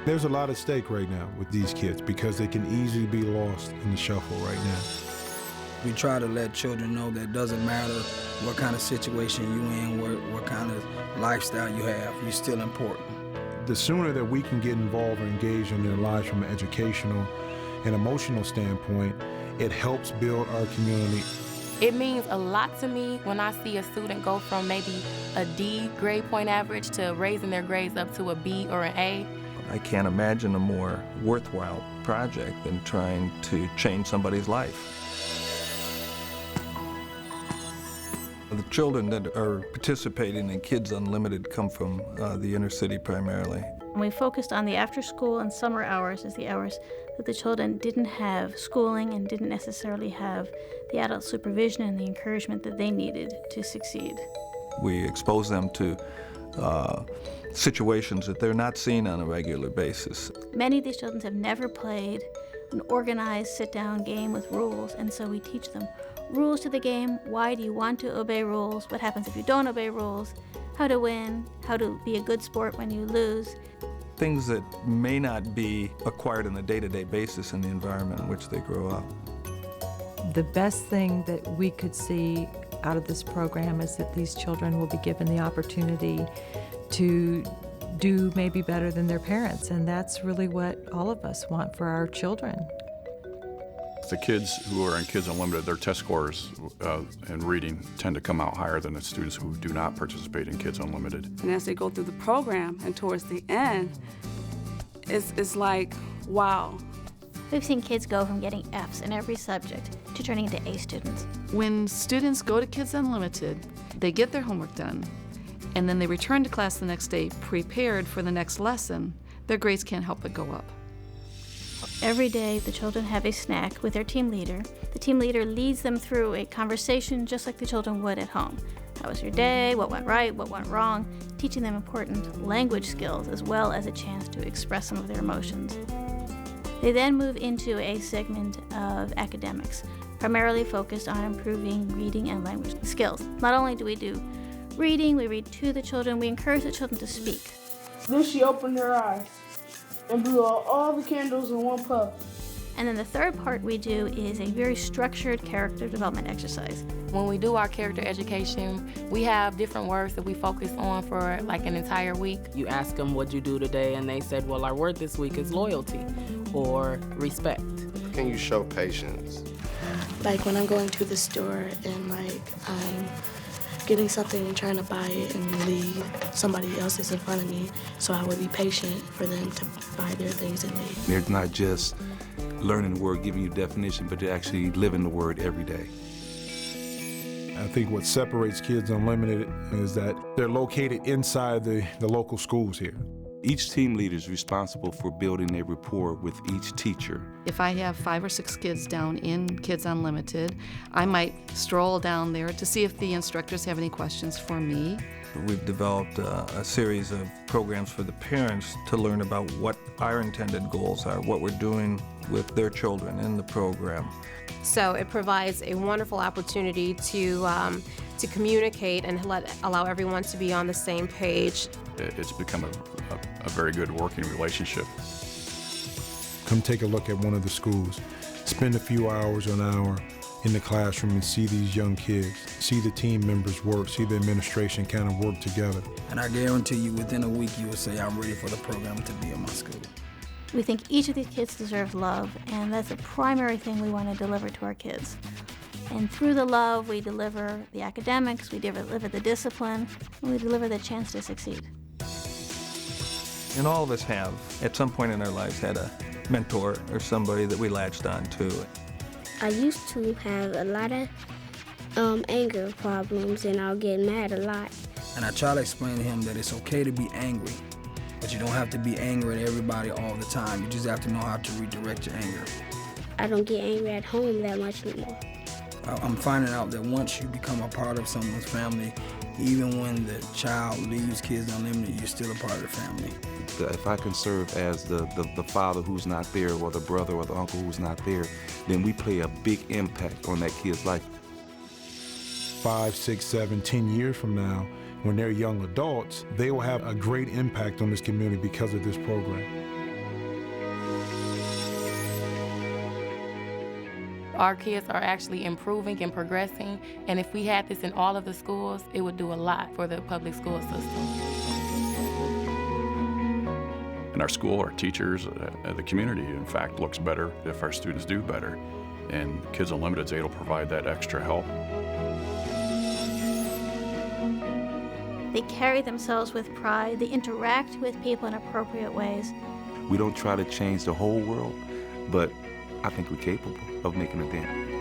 There's a lot at stake right now with these kids because they can easily be lost in the shuffle right now. We try to let children know that it doesn't matter what kind of situation you're in, what kind of lifestyle you have, you're still important. The sooner that we can get involved or engaged in their lives from an educational and emotional standpoint, it helps build our community. It means a lot to me when I see a student go from maybe a D grade point average to raising their grades up to a B or an A. I can't imagine a more worthwhile project than trying to change somebody's life. The children that are participating in Kids Unlimited come from the inner city primarily. We focused on the after-school and summer hours as the hours that the children didn't have schooling and didn't necessarily have the adult supervision and the encouragement that they needed to succeed. We expose them to situations that they're not seeing on a regular basis. Many of these children have never played an organized sit-down game with rules, and so we teach them rules to the game. Why do you want to obey rules? What happens if you don't obey rules? How to win, how to be a good sport when you lose. Things that may not be acquired on a day-to-day basis in the environment in which they grow up. The best thing that we could see out of this program is that these children will be given the opportunity to do maybe better than their parents, and that's really what all of us want for our children. The kids who are in Kids Unlimited, their test scores in reading tend to come out higher than the students who do not participate in Kids Unlimited. And as they go through the program and towards the end, it's like, wow. We've seen kids go from getting Fs in every subject to turning into A students. When students go to Kids Unlimited, they get their homework done, and then they return to class the next day prepared for the next lesson. Their grades can't help but go up. Every day, the children have a snack with their team leader. The team leader leads them through a conversation just like the children would at home. How was your day? What went right? What went wrong? Teaching them important language skills as well as a chance to express some of their emotions. They then move into a segment of academics, primarily focused on improving reading and language skills. Not only do we do reading, we read to the children, we encourage the children to speak. Then she opened her eyes and blew out all the candles in one puff. And then the third part we do is a very structured character development exercise. When we do our character education, we have different words that we focus on for like an entire week. You ask them, what'd you do today? And they said, well, our word this week is loyalty or respect. Can you show patience? Like when I'm going to the store and like I'm getting something and trying to buy it and leave, somebody else is in front of me, so I would be patient for them to buy their things and leave. They're not just learning the word, giving you definition, but they're actually living the word every day. I think what separates Kids Unlimited is that they're located inside the local schools here. Each team leader is responsible for building a rapport with each teacher. If I have 5 or 6 kids down in Kids Unlimited, I might stroll down there to see if the instructors have any questions for me. We've developed a series of programs for the parents to learn about what our intended goals are, what we're doing with their children in the program. So it provides a wonderful opportunity to communicate and allow everyone to be on the same page. It's become a very good working relationship. Come take a look at one of the schools. Spend a few hours or an hour in the classroom and see these young kids, see the team members work, see the administration kind of work together. And I guarantee you within a week you will say, I'm ready for the program to be in my school. We think each of these kids deserves love, and that's the primary thing we want to deliver to our kids. And through the love, we deliver the academics, we deliver the discipline, and we deliver the chance to succeed. And all of us have, at some point in our lives, had a mentor or somebody that we latched on to. I used to have a lot of anger problems, and I'll get mad a lot. And I try to explain to him that it's okay to be angry, but you don't have to be angry at everybody all the time. You just have to know how to redirect your anger. I don't get angry at home that much anymore. I'm finding out that once you become a part of someone's family, even when the child leaves Kids Unlimited, you're still a part of the family. If I can serve as the father who's not there, or the brother or the uncle who's not there, then we play a big impact on that kid's life. 5, 6, 7, 10 years from now, when they're young adults, they will have a great impact on this community because of this program. Our kids are actually improving and progressing, and if we had this in all of the schools, it would do a lot for the public school system. And our school, our teachers, the community, in fact, looks better if our students do better. And Kids Unlimited is able to provide that extra help. They carry themselves with pride. They interact with people in appropriate ways. We don't try to change the whole world, but I think we're capable of making a dent.